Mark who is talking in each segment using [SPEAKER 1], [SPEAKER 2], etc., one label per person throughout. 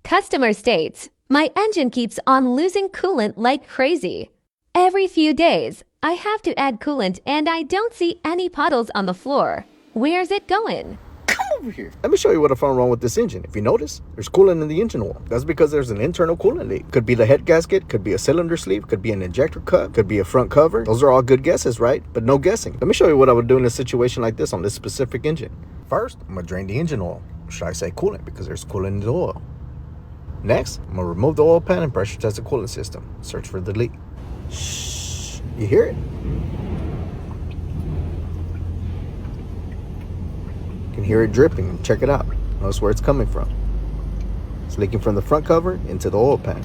[SPEAKER 1] Customer states, my engine keeps on losing coolant like crazy. Every few days, I have to add coolant and I don't see any puddles on the floor. Where's it going?
[SPEAKER 2] Come over here. Let me show you what I found wrong with this engine. If you notice, there's coolant in the engine oil. That's because there's an internal coolant leak. Could be the head gasket, could be a cylinder sleeve, could be an injector cut, could be a front cover. Those are all good guesses, right? But no guessing. Let me show you what I would do in a situation like this on this specific engine. First, I'm gonna drain the engine oil. Should I say coolant, because there's coolant in the oil. Next, I'm gonna remove the oil pan and pressure test the coolant system. Search for the leak. Shh, you hear it? You can hear it dripping. Check it out. Notice where it's coming from. It's leaking from the front cover into the oil pan.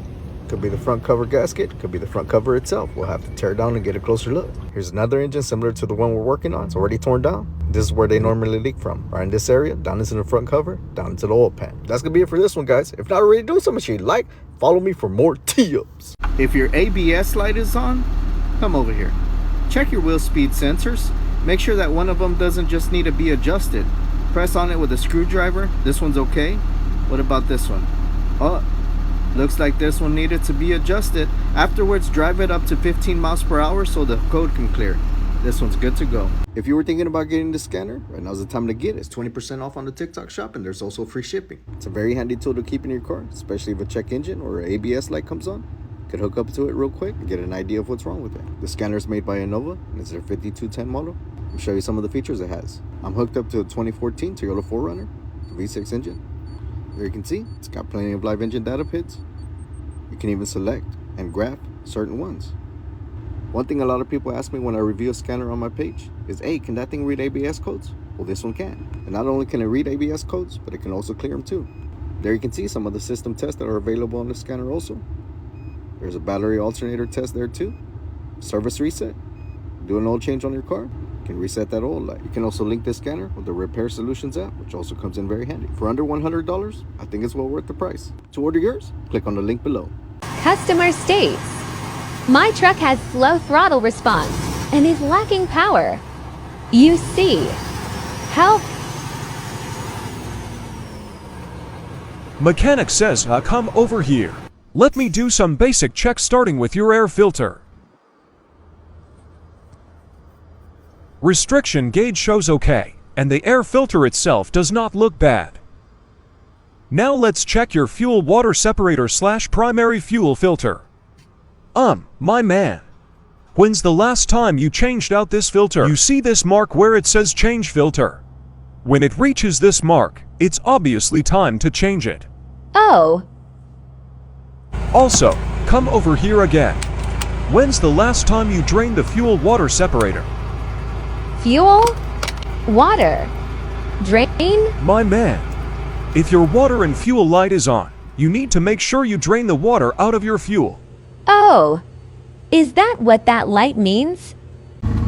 [SPEAKER 2] Could be the front cover gasket, could be the front cover itself. We'll have to tear it down and get a closer look. Here's another engine similar to the one we're working on. It's already torn down. This is where they normally leak from. Right in this area, down into the front cover, down into the oil pan. That's gonna be it for this one, guys. If not already doing so much, like, follow me for more tips. If your ABS light is on, come over here. Check your wheel speed sensors. Make sure that one of them doesn't just need to be adjusted. Press on it with a screwdriver. This one's okay. What about this one? Oh, looks like this one needed to be adjusted. Afterwards, drive it up to 15 miles per hour so the code can clear. This one's good to go. If you were thinking about getting the scanner, right now's the time to get it. It's 20% off on the TikTok shop, and there's also free shipping. It's a very handy tool to keep in your car, especially if a check engine or an ABS light comes on. You could hook up to it real quick and get an idea of what's wrong with it. The scanner is made by Innova, and it's their 5210 model. I'll show you some of the features it has. I'm hooked up to a 2014 Toyota 4Runner, the V6 engine. There you can see, it's got plenty of live engine data pits. You can even select and graph certain ones. One thing a lot of people ask me when I review a scanner on my page is, hey, can that thing read ABS codes? Well, this one can. And not only can it read ABS codes, but it can also clear them too. There you can see some of the system tests that are available on the scanner also. There's a battery alternator test there too. Service reset. Do an oil change on your car, you can reset that oil light. You can also link this scanner with the Repair Solutions app, which also comes in very handy. For under $100, I think it's well worth the price. To order yours, click on the link below.
[SPEAKER 1] Customer states, my truck has slow throttle response and is lacking power. You see. Help.
[SPEAKER 3] Mechanic says, come over here. Let me do some basic checks starting with your air filter. Restriction gauge shows okay, and the air filter itself does not look bad. Now let's check your fuel water separator / primary fuel filter. My man. When's the last time you changed out this filter? You see this mark where it says change filter. When it reaches this mark, it's obviously time to change it.
[SPEAKER 1] Oh.
[SPEAKER 3] Also, come over here again. When's the last time you drained the fuel water separator?
[SPEAKER 1] Fuel? Water? Drain?
[SPEAKER 3] My man. If your water and fuel light is on, you need to make sure you drain the water out of your fuel.
[SPEAKER 1] Oh. Is that what that light means?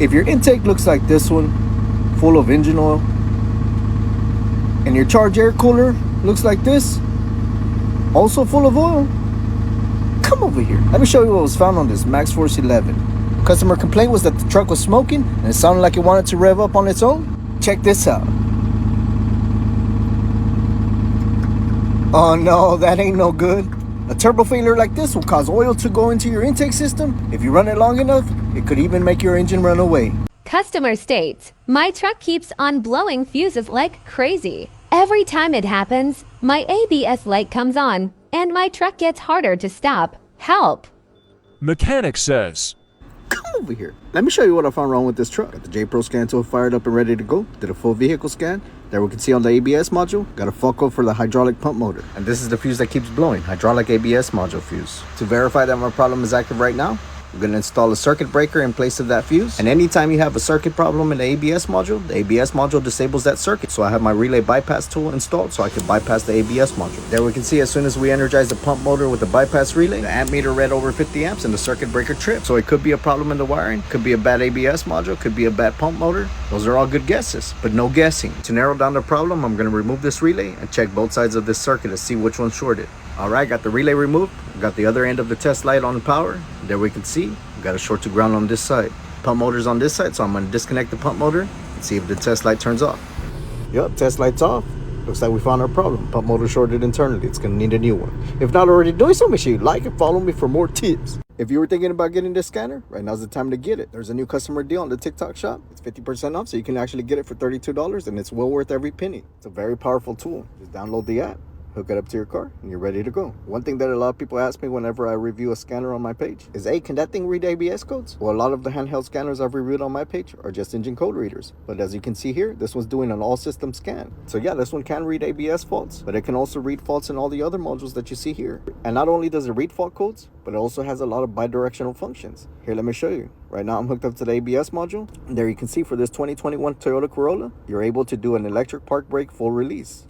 [SPEAKER 2] If your intake looks like this one, full of engine oil, and your charge air cooler looks like this, also full of oil, come over here. Let me show you what was found on this Max Force 11. Customer complaint was that the truck was smoking and it sounded like it wanted to rev up on its own. Check this out. Oh no, that ain't no good. A turbo failure like this will cause oil to go into your intake system. If you run it long enough, it could even make your engine run away.
[SPEAKER 1] Customer states, my truck keeps on blowing fuses like crazy. Every time it happens, my ABS light comes on and my truck gets harder to stop. Help.
[SPEAKER 3] Mechanic says,
[SPEAKER 2] come over here. Let me show you what I found wrong with this truck. Got the J-Pro scan tool fired up and ready to go. Did a full vehicle scan. There we can see on the ABS module, got a fault code for the hydraulic pump motor. And this is the fuse that keeps blowing, hydraulic ABS module fuse. To verify that my problem is active right now, we're going to install a circuit breaker in place of that fuse. And anytime you have a circuit problem in the ABS module disables that circuit. So I have my relay bypass tool installed so I can bypass the ABS module. There we can see as soon as we energize the pump motor with the bypass relay, the amp meter read over 50 amps and the circuit breaker tripped. So it could be a problem in the wiring, could be a bad ABS module, could be a bad pump motor. Those are all good guesses, but no guessing. To narrow down the problem, I'm going to remove this relay and check both sides of this circuit to see which one's shorted. Alright, got the relay removed, got the other end of the test light on power. There we can see, got a short to ground on this side. Pump motor's on this side, so I'm going to disconnect the pump motor and see if the test light turns off. Yep, test light's off. Looks like we found our problem. Pump motor shorted internally. It's gonna need a new one. If not already doing so, make sure you like and follow me for more tips. If you were thinking about getting this scanner, right now's the time to get it. There's a new customer deal on the TikTok shop. It's 50% off, so you can actually get it for $32, and it's well worth every penny. It's a very powerful tool. Just download the app, hook it up to your car, and you're ready to go. One thing that a lot of people ask me whenever I review a scanner on my page is, hey, can that thing read ABS codes? Well, a lot of the handheld scanners I've reviewed on my page are just engine code readers. But as you can see here, this one's doing an all-system scan. So yeah, this one can read ABS faults, but it can also read faults in all the other modules that you see here. And not only does it read fault codes, but it also has a lot of bidirectional functions. Here, let me show you. Right now, I'm hooked up to the ABS module. And there you can see for this 2021 Toyota Corolla, you're able to do an electric park brake full release.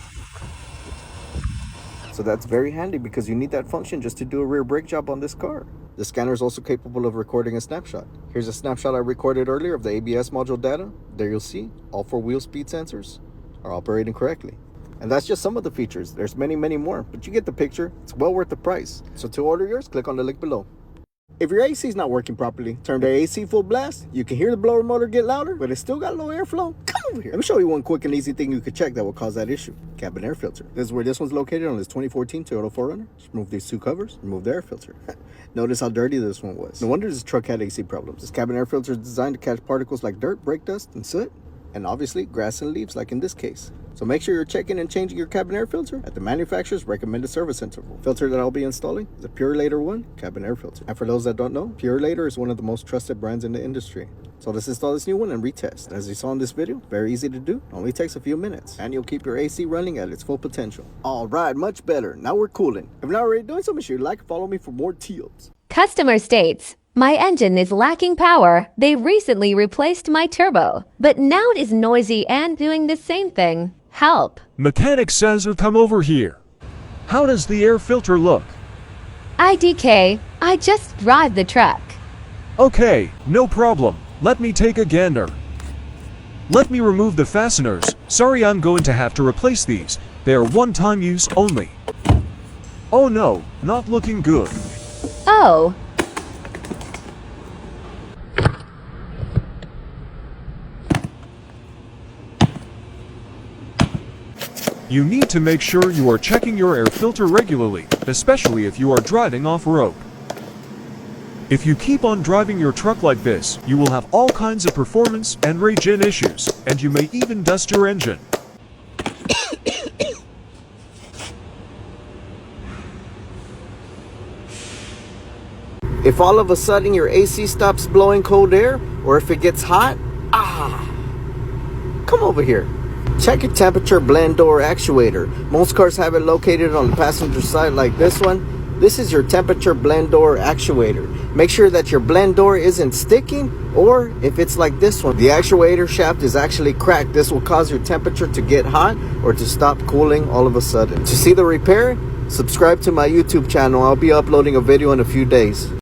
[SPEAKER 2] So that's very handy because you need that function just to do a rear brake job on this car. The scanner is also capable of recording a snapshot. Here's a snapshot I recorded earlier of the ABS module data. There you'll see all 4 wheel speed sensors are operating correctly. And that's just some of the features. There's many, many more, but you get the picture. It's well worth the price. So to order yours, click on the link below. If your AC is not working properly, turn the AC full blast. You can hear the blower motor get louder, but it's still got low airflow. Come over here. Let me show you one quick and easy thing you could check that will cause that issue. Cabin air filter. This is where this one's located on this 2014 Toyota 4Runner. Just remove these 2 covers, remove the air filter. Notice how dirty this one was. No wonder this truck had AC problems. This cabin air filter is designed to catch particles like dirt, brake dust, and soot, and obviously grass and leaves like in this case. So make sure you're checking and changing your cabin air filter at the manufacturer's recommended service interval. Filter that I'll be installing is a Purelator 1 cabin air filter. And for those that don't know, Purelator is one of the most trusted brands in the industry. So let's install this new one and retest. As you saw in this video, very easy to do, only takes a few minutes, and you'll keep your AC running at its full potential. All right, much better. Now we're cooling. If you're not already doing so, make sure you like and follow me for more tips.
[SPEAKER 1] Customer states, my engine is lacking power. They recently replaced my turbo, but now it is noisy and doing the same thing. Help.
[SPEAKER 3] Mechanic says to come over here. How does the air filter look?
[SPEAKER 1] IDK, I just drive the truck.
[SPEAKER 3] Okay, no problem. Let me take a gander. Let me remove the fasteners. Sorry, I'm going to have to replace these. They are one-time use only. Oh no, not looking good.
[SPEAKER 1] Oh.
[SPEAKER 3] You need to make sure you are checking your air filter regularly, especially if you are driving off-road. If you keep on driving your truck like this, you will have all kinds of performance and regen issues, and you may even dust your engine.
[SPEAKER 2] If all of a sudden your AC stops blowing cold air, or if it gets hot, come over here. Check your temperature blend door actuator. Most cars have it located on the passenger side like this one. This is your temperature blend door actuator. Make sure that your blend door isn't sticking, or if it's like this one, the actuator shaft is actually cracked. This will cause your temperature to get hot or to stop cooling all of a sudden. To see the repair, subscribe to my YouTube channel. I'll be uploading a video in a few days.